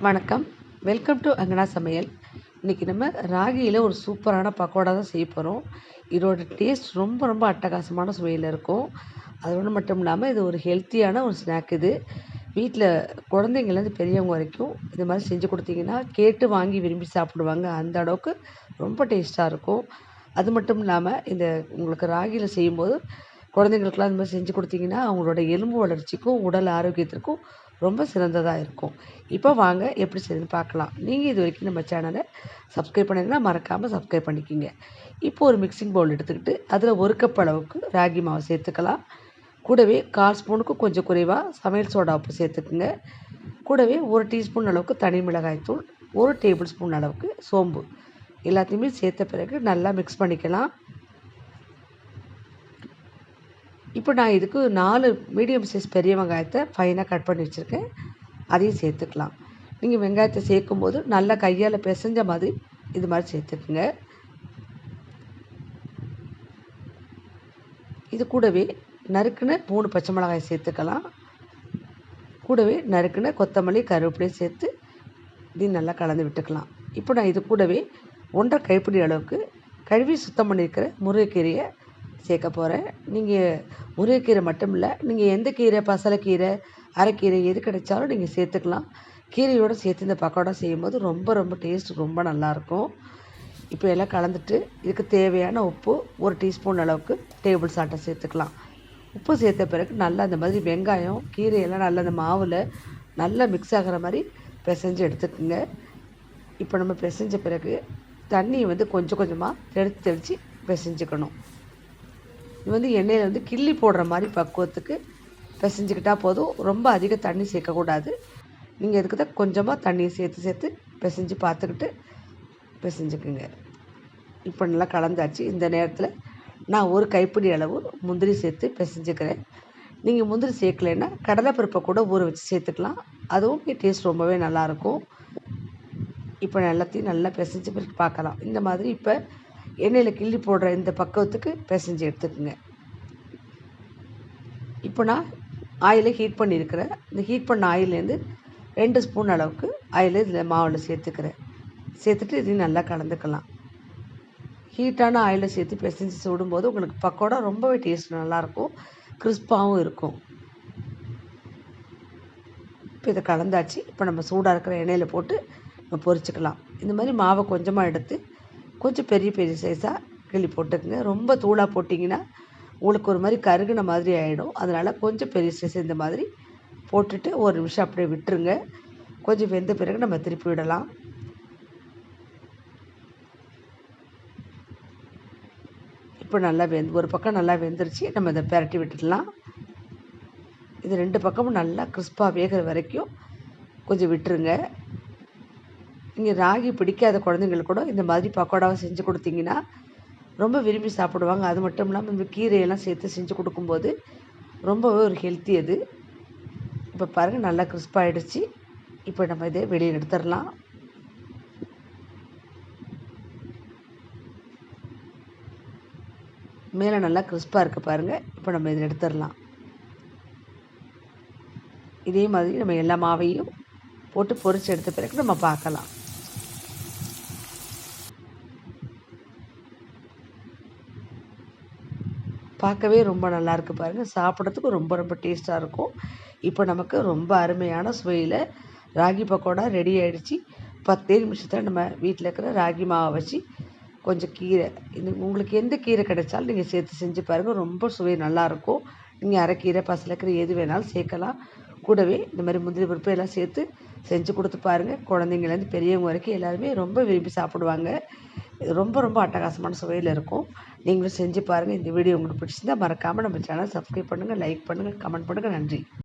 வணக்கம். Welcome to அங்கனா சமையல். இன்றைக்கி நம்ம ராகியில் ஒரு சூப்பரான பக்கோடா தான் செய்ய போகிறோம். இதோட டேஸ்ட் ரொம்ப ரொம்ப அட்டகாசமான சுவையில் இருக்கும். அதோடு மட்டும் இல்லாமல் இது ஒரு ஹெல்த்தியான ஒரு ஸ்நாக். இது வீட்டில் குழந்தைங்கள்லேருந்து பெரியவங்க வரைக்கும் இது மாதிரி செஞ்சு கொடுத்தீங்கன்னா கேட்டு வாங்கி விரும்பி சாப்பிடுவாங்க. அந்த அளவுக்கு ரொம்ப டேஸ்ட்டாக இருக்கும். அது மட்டும் இல்லாமல் இந்த உங்களுக்கு ராகியில் செய்யும்போது குழந்தைங்களுக்குலாம் இந்த மாதிரி செஞ்சு கொடுத்தீங்கன்னா அவங்களோட எலும்பு வளர்ச்சிக்கும் உடல் ஆரோக்கியத்திற்கும் ரொம்ப சிறந்ததாக இருக்கும். இப்போ வாங்க எப்படி செய்யுதுன்னு பார்க்கலாம். நீங்கள் இது வரைக்கும் நம்ம சேனலை சப்ஸ்கிரைப் பண்ணிங்கன்னா மறக்காமல் சப்ஸ்கிரைப் பண்ணிக்கிங்க. இப்போ ஒரு மிக்சிங் பவுல் எடுத்துக்கிட்டு அதில் 1 கப் அளவுக்கு ராகி மாவு சேர்த்துக்கலாம். கூடவே 1/4 ஸ்பூனுக்கு கொஞ்சம் குறைவாக சமையல் சோடா உப்பு சேர்த்துக்குங்க. கூடவே 1 டீஸ்பூன் அளவுக்கு தனி மிளகாய் தூள், 1 டேபிள் ஸ்பூன் அளவுக்கு சோம்பு எல்லாத்தையுமே சேர்த்த பிறகு நல்லா மிக்ஸ் பண்ணிக்கலாம். இப்போ நான் இதுக்கு 4 மீடியம் சைஸ் பெரிய வெங்காயத்தை ஃபைனாக கட் பண்ணி வச்சுருக்கேன். அதையும் சேர்த்துக்கலாம். நீங்கள் வெங்காயத்தை சேர்க்கும்போது நல்லா கையால் பிசைஞ்ச மாதிரி இது மாதிரி சேர்த்துக்குங்க. இது கூடவே நறுக்குன 3 பச்சை மிளகாய் சேர்த்துக்கலாம். கூடவே நறுக்குன கொத்தமல்லி, கருவேப்பிலையும் சேர்த்து இதையும் நல்லா கலந்து விட்டுக்கலாம். இப்போ நான் இது கூடவே 1½ கைப்பிடி அளவுக்கு கழுவி சுத்தம் பண்ணியிருக்கிற முருங்கைக்கீரையை சேர்க்க போகிறேன். நீங்கள் முருங்கைக்கீரை மட்டும் இல்லை, நீங்கள் எந்த கீரை, பசலைக்கீரை, அரைக்கீரை எது கிடைச்சாலும் நீங்கள் சேர்த்துக்கலாம். கீரையோடு சேர்த்து இந்த பக்கோடா செய்யும்போது ரொம்ப ரொம்ப டேஸ்ட் ரொம்ப நல்லாயிருக்கும். இப்போ எல்லாம் கலந்துட்டு இதுக்கு தேவையான உப்பு 1 டீஸ்பூன் அளவுக்கு டேபிள் சால்ட்டை சேர்த்துக்கலாம். உப்பு சேர்த்த பிறகு நல்லா இந்த மாதிரி வெங்காயம், கீரையெல்லாம் நல்லா அந்த மாவில் நல்லா மிக்ஸ் ஆகிற மாதிரி பிசைஞ்சு எடுத்துக்கோங்க. இப்போ நம்ம பிசைஞ்ச பிறகு தண்ணியை கொஞ்சம் கொஞ்சமாக தெளித்து பிசைஞ்சுக்கணும். இது எண்ணெயில் கிள்ளி போடுற மாதிரி பக்குவத்துக்கு பிசைஞ்சிக்கிட்டால் போதும். ரொம்ப அதிக தண்ணி சேர்க்கக்கூடாது. நீங்கள் இதுக்கு தான் கொஞ்சமாக தண்ணியை சேர்த்து பிசைஞ்சு பார்த்துக்கிட்டு பிசைஞ்சுக்குங்க. இப்போ நல்லா கலந்தாச்சு. இந்த நேரத்தில் நான் 1 கைப்பிடி அளவு முந்திரி சேர்த்து பிசைஞ்சுக்கிறேன். நீங்கள் முந்திரி சேர்க்கலைன்னா கடலைப்பருப்பை கூட ஊற வச்சு சேர்த்துக்கலாம். அதுவும் டேஸ்ட் ரொம்பவே நல்லாயிருக்கும். இப்போ எல்லாத்தையும் நல்லா பிசைஞ்சு பிறகு பார்க்கலாம். இந்த மாதிரி இப்போ எண்ணெயில் கிள்ளி போடுற இந்த பக்குவத்துக்கு பிசைஞ்சு எடுத்துக்கோங்க. இப்போ நான் ஆயிலை ஹீட் பண்ணியிருக்கிறேன். இந்த ஹீட் பண்ண ஆயிலேருந்து 2 ஸ்பூன் அளவுக்கு ஆயில் இதில் மாவில் சேர்த்துக்கிறேன். சேர்த்துட்டு இதையும் நல்லா கலந்துக்கலாம். ஹீட்டான ஆயிலை சேர்த்து பிசைஞ்சு சுடும்போது உங்களுக்கு பக்கோடா ரொம்பவே டேஸ்ட் நல்லாயிருக்கும், கிறிஸ்பாகவும் இருக்கும். இப்போ இதை கலந்தாச்சு. இப்போ நம்ம சூடாக இருக்கிற எண்ணெயில் போட்டு நம்ம பொரிச்சுக்கலாம். இந்த மாதிரி மாவை கொஞ்சமாக எடுத்து கொஞ்சம் பெரிய பெரிய சைஸாக கிள்ளி போட்டுக்குங்க. ரொம்ப தூளாக போட்டிங்கன்னா உங்களுக்கு ஒரு மாதிரி கருகுன மாதிரி ஆகிடும். அதனால் கொஞ்சம் பெரிய சைஸ் இந்த மாதிரி போட்டுட்டு 1 நிமிஷம் அப்படியே விட்டுருங்க. கொஞ்சம் வெந்த பிறகு நம்ம திருப்பி விடலாம். இப்போ நல்லா ஒரு பக்கம் நல்லா வெந்துருச்சு. நம்ம இதை பிரட்டி விட்டுடலாம். இது 2 பக்கமும் நல்லா கிறிஸ்பாக வேகிற வரைக்கும் கொஞ்சம் விட்டுருங்க. நீங்கள் ராகி பிடிக்காத குழந்தைங்களுக்கு கூட இந்த மாதிரி பக்கோடாவை செஞ்சு கொடுத்தீங்கன்னா ரொம்ப விரும்பி சாப்பிடுவாங்க. அது மட்டும் இல்லாமல் இந்த கீரையெல்லாம் சேர்த்து செஞ்சு கொடுக்கும்போது ரொம்பவே ஒரு ஹெல்த்தி அது. இப்போ பாருங்கள் நல்லா கிறிஸ்பாகிடுச்சு. இப்போ நம்ம இதை வெளியே எடுத்துடலாம். மேலே நல்லா கிறிஸ்பாக இருக்குது பாருங்கள். இப்போ நம்ம இதை எடுத்துடலாம். இதே மாதிரி நம்ம எல்லா மாவையும் போட்டு பொரிச்சு எடுத்த பிறகு நம்ம பார்க்கலாம். பார்க்கவே ரொம்ப நல்லாயிருக்கு பாருங்கள். சாப்பிட்றதுக்கு ரொம்ப ரொம்ப டேஸ்ட்டாக இருக்கும். இப்போ நமக்கு ரொம்ப அருமையான சுவையில் ராகி பக்கோடா ரெடி ஆகிடுச்சு. 10 நிமிஷத்தில் நம்ம வீட்டில் இருக்கிற ராகி மாவை வச்சு கொஞ்சம் கீரை, உங்களுக்கு எந்த கீரை கிடைச்சாலும் நீங்கள் சேர்த்து செஞ்சு பாருங்கள். ரொம்ப சுவை நல்லாயிருக்கும். நீங்கள் அரைக்கீரை, பசலைக்கீரை எது வேணாலும் சேர்க்கலாம். கூடவே இந்த மாதிரி முந்திரி பருப்பு எல்லாம் சேர்த்து செஞ்சு கொடுத்து பாருங்கள். குழந்தைங்கலேருந்து பெரியவங்க வரைக்கும் எல்லாருமே ரொம்ப விரும்பி சாப்பிடுவாங்க. ரொம்ப ரொம்ப அட்டகாசமான சுவையில் இருக்கும். நீங்களும் செஞ்சு பாருங்கள். இந்த வீடியோ உங்களுக்கு பிடிச்சிருந்தால் மறக்காமல் நம்ம சேனல் சப்ஸ்கிரைப் பண்ணுங்கள், லைக் பண்ணுங்கள், கமெண்ட் பண்ணுங்கள். நன்றி.